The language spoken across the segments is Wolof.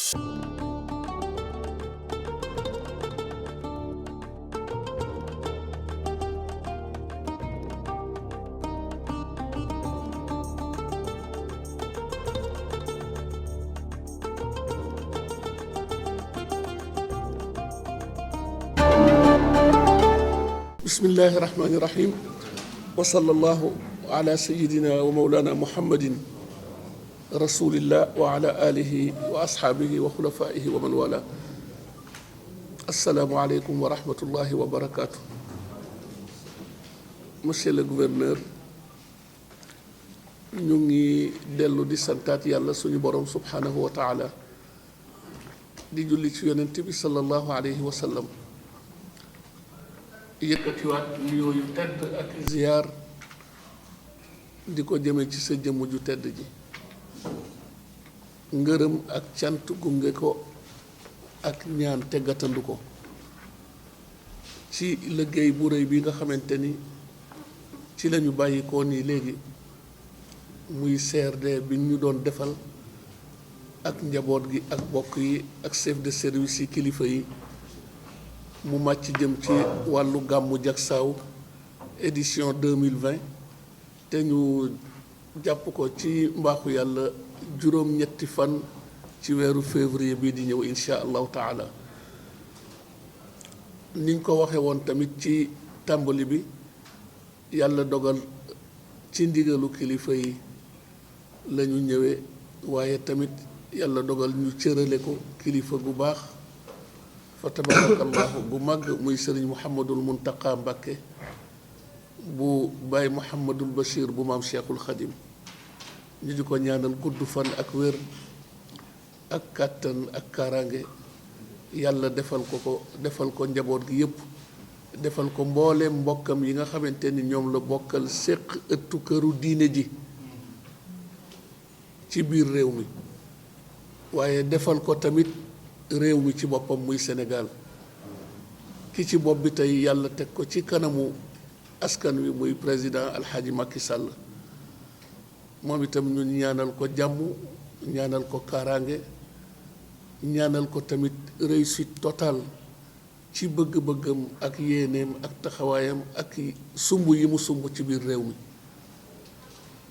bismillahi rahmani rahim wa sallallahu ala sayidina wa mawlana muhammadin rasulillah wa ala alihi wa ashaabihi wa xulafaihi wa man wala. assalaamu aleykum wa rahmatullahi wa barakaatu. monsieur le gouverneur, ñu ngi dellu di santaat yàlla suñu borom subhanahu wa taala, di julli ci yonent bi sallallahu alayhi wa sallam, yëkkatiwaat nuyoo yu tedd ak ziyaar di ko jëme ci sa jëmm ju tedd ji. ngërëm ak cant gunge ko ak ñaan te gàttandu ko ci liggéey bu rëy bi nga xamante ni ci lañu bàyyi ko nii léegi, muy CRD bi ñu doon defal ak njaboot gi ak bokk yi ak chef de service yi, kilifa yi, mu màcc jëm ci wàllu gàmmu Jaksaaw édition 2020 te ñu jàpp ko ci mbaaxu yàlla juróom-ñetti fan ci weeru février bii di ñëw insha allahu taala. niñ ko waxe woon tamit ci tàmbali bi, yàlla dogal ci ndigalu kilifa yi la ñu ñëwee, waaye tamit yàlla dogal ñu cërale ko kilifa gu baax fa tabarakallahu bu mag, muy sëriñ Mouhamadul Muntaqa Mbàkke bu Baay Mouhamadul Bachir bu maam Cheikhul Xadim. ñu di ko ñaanal gudd fan ak wér ak kàttan ak kaaraange. yàlla defal ko njaboot gi yépp, defal ko mbooleem mbokkam yi nga xamante ni ñoom la bokkal séq ëttu këru diine ji ci biir réew mi, waaye defal ko tamit réew mi ci boppam muy Sénégal. ki ci bopp bi tey yàlla teg ko ci kanamu askan wi muy président Alxaaji Macky Sall. moom itam ñu ñaanal ko jàmm, ñaanal ko kaaraange, ñaanal ko tamit réussite totale ci bëgg-bëggam ak yéeneem ak taxawaayam ak sumb yi mu sumb ci biir réew mi,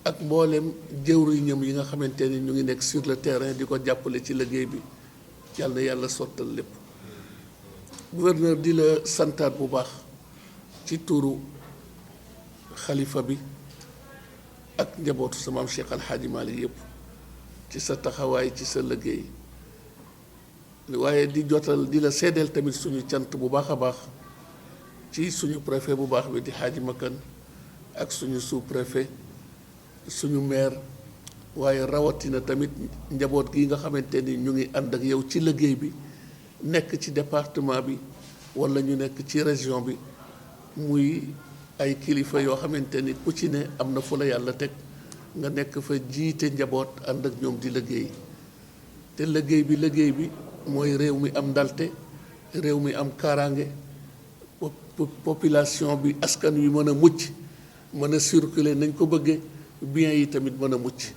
ak mboolem jëwriñam yi nga xamante ni ñu ngi nekk sur le terrain di ko jàppale ci liggéey bi. yàlla sottal lépp. gouverneur, di la santaat bu baax ci turu xalifa bi ak njabootu sa maam Cheikh Alxaaji Maalik yépp ci sa taxawaay ci sa liggéey, waaye di la seedeel tamit suñu cant bu baax a baax ci suñu préfet bu baax bi di Xaaji Makan ak suñu sous-préfet, suñu maire, waaye rawatina tamit njaboot gi nga xamante ni ñu ngi ànd ak yow ci liggéey bi, nekk ci département bi walla ñu nekk ci région bi, muy ay kilifa yoo xamante ni ku ci ne am na fu la yàlla teg nga nekk fa jiite njaboot ànd ak ñoom di liggéey. te liggéey bi mooy réew mi am ndalte, réew mi am kaaraange, population bi, askan wi mën a mucc, mën a circuler nañ ko bëggee, biens yi tamit mën a mucc.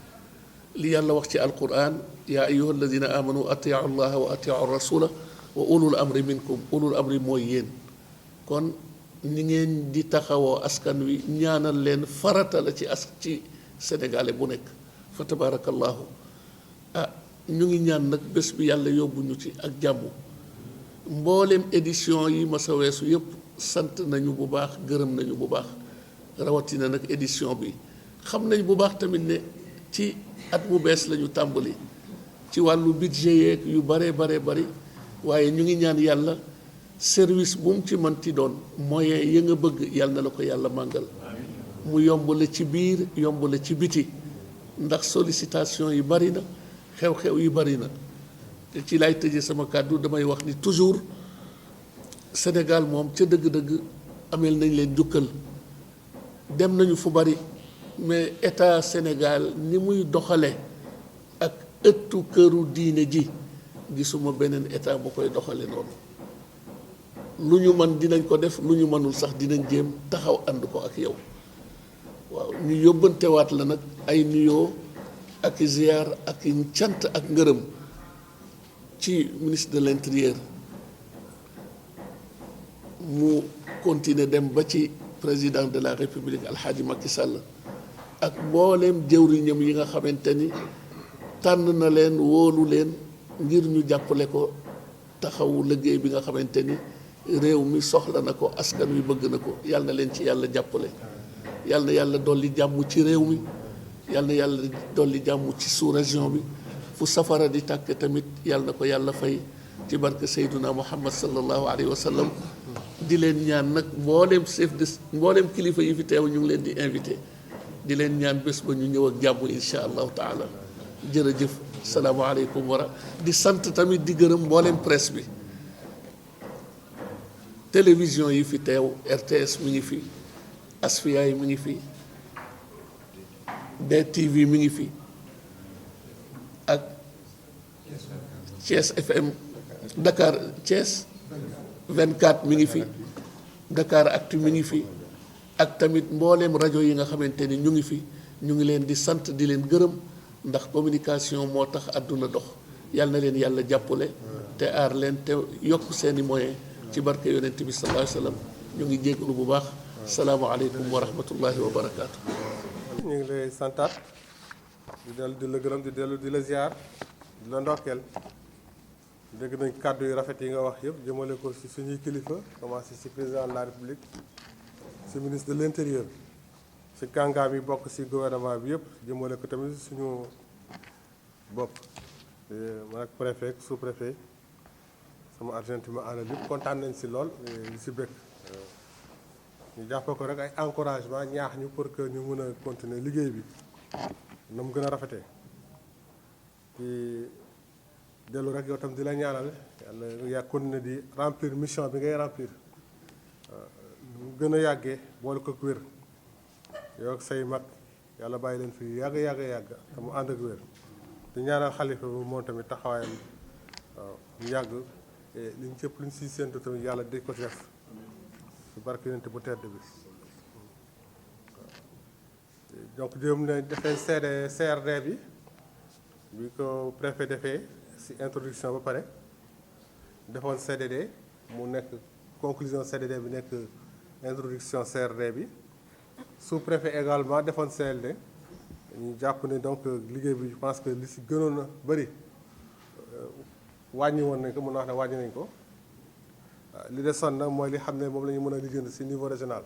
li yàlla wax ci alquran, yaa ayyuha alladina amanu atiu allaha wa atiu rasula wa ulul amri minkum. ulul amri mooy yéen. kon ni ngeen di taxawoo askan wi, ñaanal leen farata la ci sénégalais bu nekk fa tabarakallahu. ñu ngi ñaan nag bés bi yàlla yóbbu ñu ci ak jàmm. mboolem édition yi ma sa weesu yépp sant nañu bu baax, gërëm nañu bu baax, rawatina nag édition bi. xam nañ bu baax tamit ne ci at mu bees lañu tàmbali ci wàllu budget yeeg yu bare bari, waaye ñu ngi ñaan yàlla service bu mu ci mënti doon, moyen yi nga bëgg yàlla na la ko yàlla màngal, mu yomb la ci biir, yomb la ci biti, ndax sollicitation yi bari na, xew-xew yi bari na. te ci lay tëje sama kàddu, damay wax ni toujours Sénégal moom ca dëgg-dëgg ameel nañ leen jukkal. dem nañu fu bari, mais état Sénégal ni muy doxale ak ëttu këru diine ji, gisuma beneen état bu koy doxale noonu. lu ñu mën dinañ ko def, lu ñu mënul sax dinañ jéem taxaw ànd ko ak yow. waaw, ñu yóbbantewaat la nag ay nuyoo ak ziyaar ak cant ak ngërëm ci ministre de l'intérieur mu continuer dem ba ci président de la république Alxaaji Macky Sall ak mbooleem jëwriñam yi nga xamante ni tànn na leen wóolu leen ngir ñu jàppale ko taxawu liggéey bi nga xamante ni réew mi soxla na ko, askan wi bëgg na ko. yàlla na leen ci yàlla jàppale, yàlla na yàlla dolli jàmm ci réew mi, yàlla na yàlla dolli jàmm ci sous-région bi. fu safara di tàkk tamit yàlla na ko yàlla fay ci barke Seyduna Muhammad sallallahu alayhi wa sallam. di leen ñaan nag mbooleem kilifa yi fi teew ñu ngi leen di invité, di leen ñaan bés ba ñu ñëw ak jàmm insha allahu taala. jërëjëf, salaamaaleykum di sant tamit di gërëm mbooleem presse bi, télévision yi fi teew, RTS mi ngi fi, Asfiya yi mi ngi fi, DTV mi ngi fi, ak Thiès FM, Dakar Thiès 24 mi ngi fi, Dakar Actu mi ngi fi, ak tamit mbooleem rajo yi nga xamante ni ñu ngi fi. ñu ngi leen di sant di leen gërëm, ndax communication moo tax àdduna dox. yàlla na leen yàlla jàppale te aar leen te yokk seeni moyen ci barke yonent bi sallallahu alayhi wa sallam. ñu ngi jégalu bu baax. salaamaaleykum wa rahmatullahi wa barakaatu. ñu ngi lay santaat di dellu di la gërëm di dellu di la ziar di la ndokkeel. dégg nañ kàddu yu rafet yi nga wax yëpp jëmale ko ci suñuy kilifa, commencé ci président de la république, ci ministre de l'intérieur, ci kàngaam yi bokk ci gouvernement bi yëpp, jëmale ko tamit suñu bopp. man ak préfet sous préfet sama adjoint ma àndal yëpp kontaan nañ ci lool li ci bëgg. ñu jàpp ko rek ay encouragement ñaax ñu pour que ñu mën a continuer liggéey bi na mu gën a rafetee. dellu rek yow tam di la ñaanal yàlla yaa continuer di remplir mission bi ngay remplir mu gën a yàggee boole ko wér yow ak say mag yàlla bàyyi leen fi yàgg te mu ànd ak wér. di ñaanal xalifa bi moom tamit taxawaayam mu yàgg liñ cëpp luñ siy séentu tamit yàlla di ko def ci barke yonent bu tedd bi. donc jëm ne dafay seede CRD bi ko préfet defee ci introduction ba pare defoon CDD mu nekk conclusion CDD bi nekk introduction CRD bi, sous-préfet également defoon CLD. ñu jàpp ne donc liggéey bi je pense que li ci gënoon a bëri wàññi woon nañ ko, mën naa wax ne wàññi nañ ko. li desoon na mooy li xam ne moom la ñu mën a lijjanti ci niveau régional.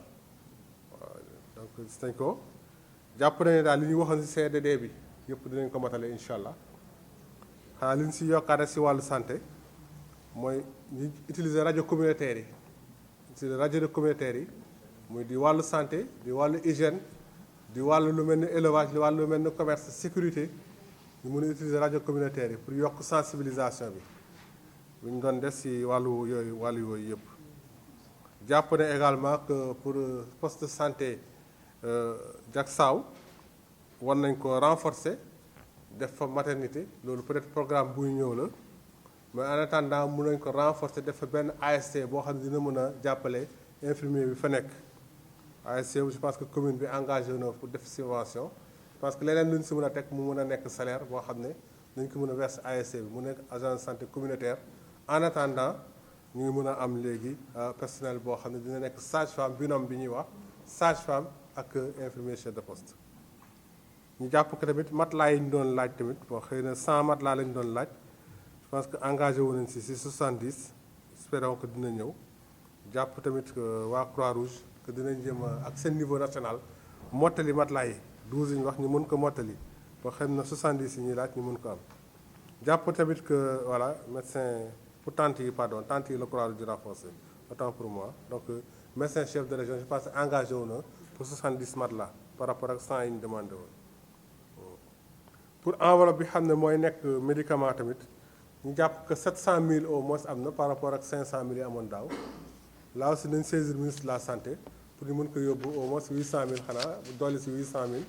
donc gis nañ ko, jàpp nañ ne daal li ñu waxoon ci CDD bi yëpp dinañ ko matale incha allah. xanaa li ñu ci yokkaat ci wàllu santé mooy ñu utiliser rajo communautaire yi, utiliser rajo communautaire yi muy di wàllu santé, di wàllu hygiène, di wàllu lu mel ni élevage, di wàllu lu mel ni commerce, sécurité. ñu mën a utiliser rajo communautaire yi pour yokk sensibilisation bi bu ñu doon def ci wàllu yooyu yëpp. jàpp ne également que pour poste de santé Diacksao war nañ ko renforcer, def fa maternité. loolu peut-être programme buy ñëw la, mais en attendant mën nañ ko renforcer, def fa benn ASC boo xam ne dina mën a jàppale infirmier bi fa nekk. ASC je pense que commune bi engagé na pour def subvention. je pense que leneen lu ñu si mën a teg mu mën a nekk salaire boo xam ne dañ ko mën a verser ASC bi mu nekk agent de santé communautaire. en attendant ñu ngi mën a am léegi personnel boo xam ne dina nekk sage-femme binôme bi ñuy wax sage-femme ak infirmier chef de poste. ñu jàpp ko tamit matelas yi ñu doon laaj tamit bon xëy na 100 matelas lañu doon laaj. je pense que engagé wu nañ si 70. espérons que dina ñëw. jàpp tamit que waa Croix-Rouge que dinañ jëm ak seen niveau national mottali matelas yi 12 yi ñu wax ñu mën ko mottali ba xëy na 70 yi ñuy laaj ñu mën ko am. jàpp tamit que voilà médecin pour tentes yi la Croix-Rouge di renforcer autant pour moi. donc médecin chef de région je pense que engagé wu na pour 70 matelas par rapport ak 100 yi ñu demandé woon. pour enveloppe bi xam ne mooy nekk médicament tamit ñu jàpp que 700000 au moins am na par rapport ak 500000 yi amoon daaw. là aussi nañ saisir ministre de la santé pour ñu mën ko yóbbu au moins 800000 xanaa bu dolli si 800000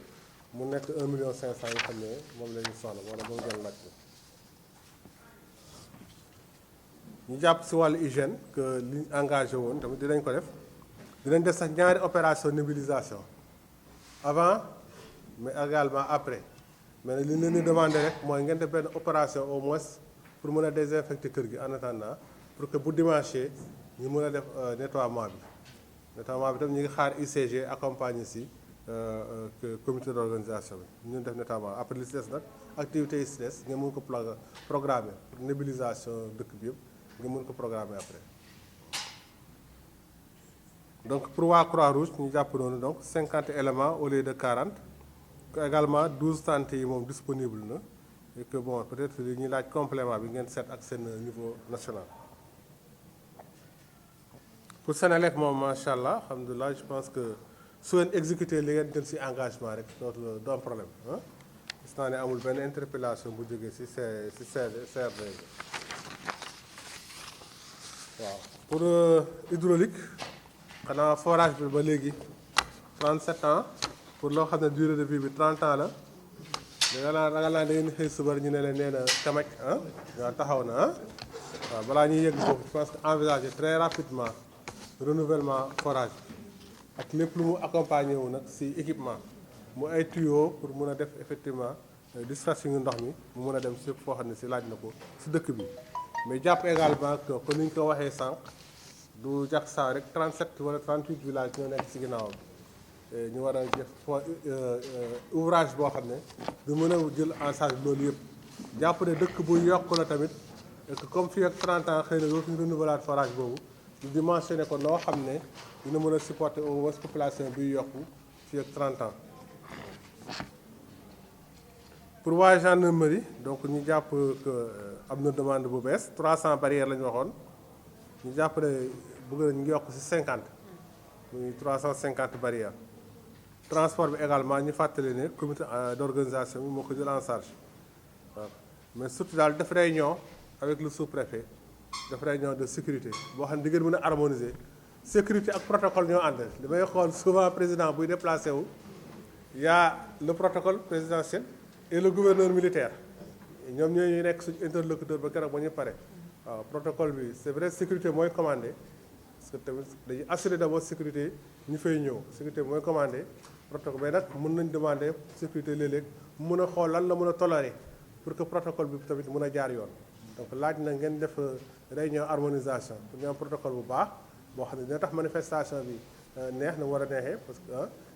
mu nekk 1,5 million yi xam ne moom la ñu soxla wala moom ngeen laajte. ñu jàpp si wàllu hygiène que li ñu engagé woon tamit dinañ ko def dinañ def sax ñaari opération nébulisation avant mais également après mais nag li ñu leen di demandé rek mooy ngeen def benn opération au moins pour mën a désinfecter kër gi en attendant pour que bu dimanche ñu mën a def nettoiement bi tam ñu ngi xaar UCG accompagner si comité d'organisation bi ñu def nettoiement après li si des nag activités yi si des nga mën ko programmer pour nébulisation dëkk bi yëpp nga mën ko programmer après. Donc pour waa Croix-Rouge ñu jàpp noonu donc 50 éléments au lieu de 40 également 12 tentes yi moom disponible na et que bon peut-être li ñuy laaj complément bi ngeen seet ak seen niveau national. Pour Senelec moom macha allah alhamdulilah je pense que su ngeen exécuter li ngeen jël ci engagement rek dootul du am problème ah gis naa ne amul benn interpellation bu jógee ci CRD waaw pour hydraulique xanaa forage bi ba léegi 37 ans pour loo xam ne durée de vie bi 30 ans la da nga ngeen xëy subar ñu ne leen nee na tamaj ah waaw taxaw na ah waaw balaa ñuy yegg foofu je pense que envisager très rapidement renouvellement forage ak lépp lu mu accompagné wu nag ci équipement mu ay tuyaux pour mun a def effectivement distancing ndox mi mu mun a dem ci foo xam ne ci laaj na ko ci dëkk bi mais jàpp également que comme ni ñu ko waxee sànq du jàpp saa rek 37 wala 38 villages ñoo nekk ci ginnaawam ñu war a def ouvrage boo xam ne du mën a jël en charge loolu yëpp jàpp ne dëkk bu yokk la tamit et que comme fii ak 30 ans xëy na dootuñu renouveler forage boobu ñu dimensionné ko loo xam ne dina mën a supporter au moins population biy yokku fii ak 30 ans. Pour waa gendarmerie donc ñu jàpp que am na demande bu bees 300 barrières la ñu waxoon ñu jàpp ne bëgg na ñu ngi yokk ci 50 muy 350 barrières. Transport bi également ñu fàttali ne comité d'organisation bi moo ko jël en charge waaw mais surtout daal def réunion avec le sous-préfet def réunion de sécurité boo xam ne di ngeen mën a harmoniser sécurité ak protocole ñoo ànd li may xool souvent président buy déplacé wu y a le protocole présidentiel et le gouverneur militaire ñoom ñooy nekk suñu interlocuteur ba keroog ba ñu pare waaw protocole bi c'est vrai sécurité mooy commandé parce que tamit dañuy assurer d'abord sécurité ñu fay ñëw sécurité mooy commandé protocole mais nag mën nañ demander sécurité léeg-léeg mën a xool lan la mën a tolérer pour que protocole bi tamit mën a jaar yoon donc laaj na ngeen def réunion harmonisation pour ñu am protocole bu baax boo xam ne dina tax manifestation bi neex na war a neexee parce que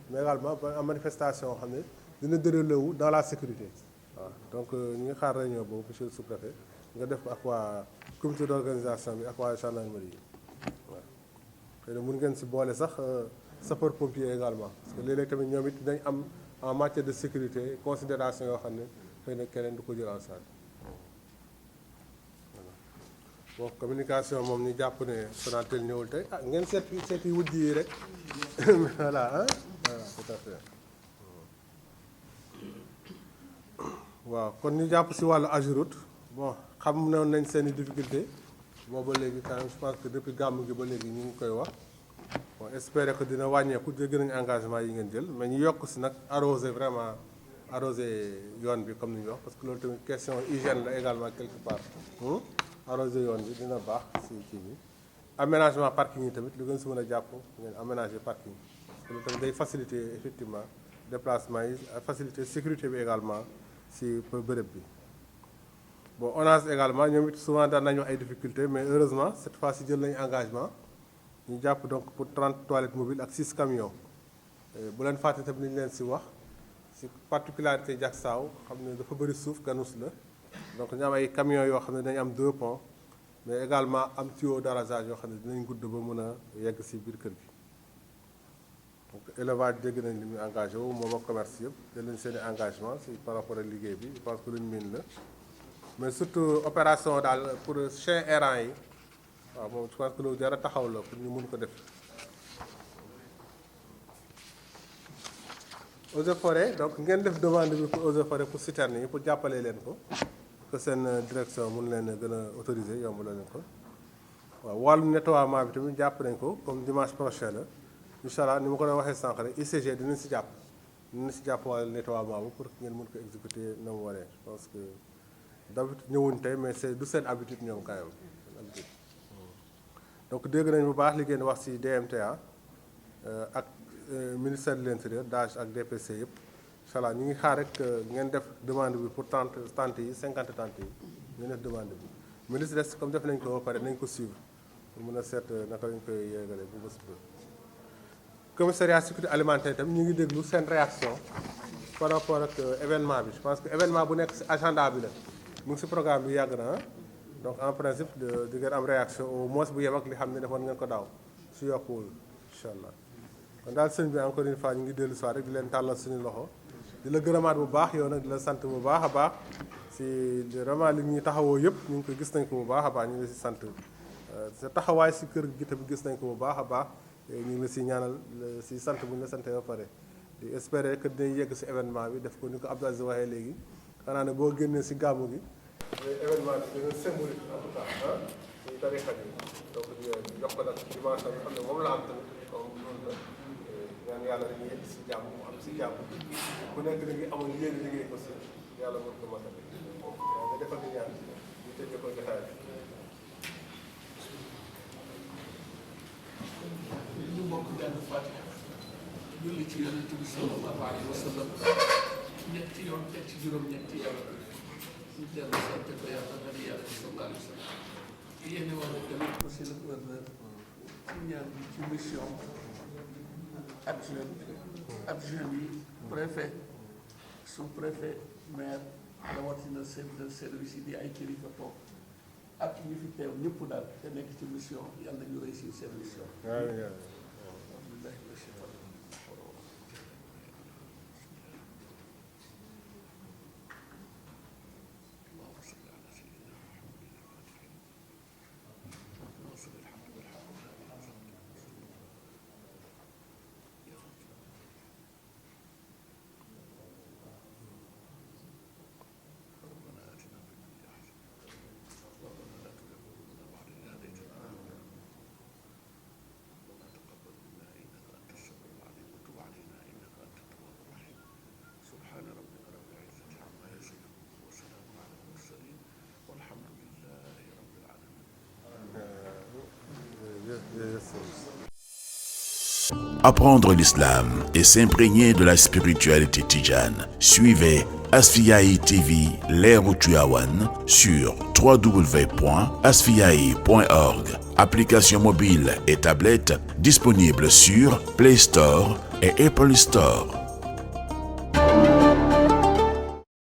mais également ba am manifestation xam ne dina déroulé wu dans la sécurité waaw donc ñu ngi xaar réunion boobu monsieur le sous-préfet nga def ko ak waa comité d'organisation bi ak waa gendarmerie yi waaw xëy na mën ngeen si boole sax sapeur pompier également parce que léeg-léeg tamit ñoom it dañ am en matière de sécurité considération yoo xam ne xëy na keneen du ko jël en charge bon communication moom ñu jàpp ne Sonatel ñëwul tey ah ngeen seeti wujj yi rek voilà ah voilà tout à fait waaw kon ñu jàpp si wàllu Ageroute bon xam nañ seen i difficulté booba léegi quand même je pense que depuis gàmm gi ba léegi ñu ngi koy wax bon espérer que dina wàññeeku dégg nañu engagement yi ngeen jël mais ñu yokk si nag arroser vraiment arroser yoon bi comme ni ñu wax parce que loolu tamit question hygiène la également quelque part arroser yoon bi dina baax si kii bi aménagement parking yi tamit lu gën si mën a jàpp ngeen aménager parking parce que loolu tamit day faciliter effectivement déplacement yi faciliter sécurité bi également si bërëb bi bon ONAS également ñoom it souvent daan nañu wax ay difficultés mais heureusement cette fois ci jël nañu engagement ñu jàpp donc pour 30 toilettes mobiles ak 6 camions bu leen fàtte tamit ni ñu leen si wax si particularité Diacksao xam ne dafa bëri suuf ganus la donc ñu am ay camions yoo xam ne dañu am 2 ponts mais également am tuyau d'arrosage yoo xam ne dinañ gudd ba mën a yegg si biir kër gi donc élevage dégg nañ li muy engagé wu moom ak commerce yëpp jël nañ seen i engagement si par rapport ak liggéey bi je pense que luñ miin la mais surtout opération daal pour chiens errants yi waaw moom je pense que loolu jar a taxaw la pour ñu mun ko def eaux et forêt donc ngeen def demande bi pour eaux et forêt pour citernes yi pour jàppale leen ko que seen direction mun leen gën a autoriser yomb la leen ko waaw wàllu nettoiement bi tamit jàpp nañ ko comme dimanche prochain la incha allah ni ma ko doon waxee sànq rek ICG dinañ si jàpp wàllu nettoiement bi pour que ngeen mën ko exécuter na mu waree je pense que d'habitude ñëwuñ tey mais c'est du seen habitude ñoom quand même seen habitude donc dégg nañ bu baax li ngeen wax ci DMTA ak ministère de l'intérieur DAGE ak DPC yëpp incha allah ñu ngi xaar rek ngeen def demande bi pour tentes yi 50 tentes yi ngeen def demande bi mais li si des comme def nañ ko ba pare nañ ko suivre pour mën a seet naka lañ koy yeggale bu bés ba. Commissariat sécurité alimentaire itam ñu ngi déglu seen réaction par rapport ak événement bi je pense que événement bu nekk si agenda bi la mu ngi si programme bi yàgg na donc en principe di ngeen am réaction au moins bu yem ak li xam ne defoon ngeen ko daaw su yokkuwul incha allah. kon daal sëñ bi encore une fois ñu ngi dellu si waat rek di leen tàllal suñu loxo di la gërëmaat bu baax yow nag di la sant bu baax a baax si vraiment li ñuy taxawoo yëpp ñu ngi ko gis nañ ko bu baax a baax ñu ngi la si sant sa taxawaay si kër gi tamit gis nañ ko bu baax a baax ñu ngi la si ñaanal si sant bu ñu la santee ba pare di espérer que dinañ yegg si événement bi def ko ni ko Abdou Aziz waxee léegi xanaa ne boo génnee si gàmmu gi événement bi dina symbolique en tout cas suñu tarixa bi donc di jox ko nag dimension bi xam ne moom la am tamit comme loolu la ñaan yàlla dañuy yegg si jàmm mu am si jàmm ku nekk da ngi amoon yéene liggéey ko si yàlla mën ko matale waaw nga defal ni ñaan ñu tëjee ko jotaay bi ñu bokk jàng Fatiha julli ci yonent bi sallallahu alayhi wa sallam ñetti yoon teg ci juróom-ñetti yàlla ñu dellu sant ko yàlla nga di yàlla sallallahu alayhi wa sallam yéene wax ne tamit monsieur le gouverneur ci ñaan bi ci mission adjoint yi préfet sous-préfet maire rawatina chef de service yi di ay kilifa toog ak ñi fi teew ñëpp daal te nekk ci mission yàlla ñu réussir seen mission. Apprendre l'islam et s'imprégner de la spiritualité tidjane. Suivez Asfiyahi TV Leerou Tivaouane sur www.asfiyahi.org. Application mobile et tablette disponible sur Play Store et Apple Store.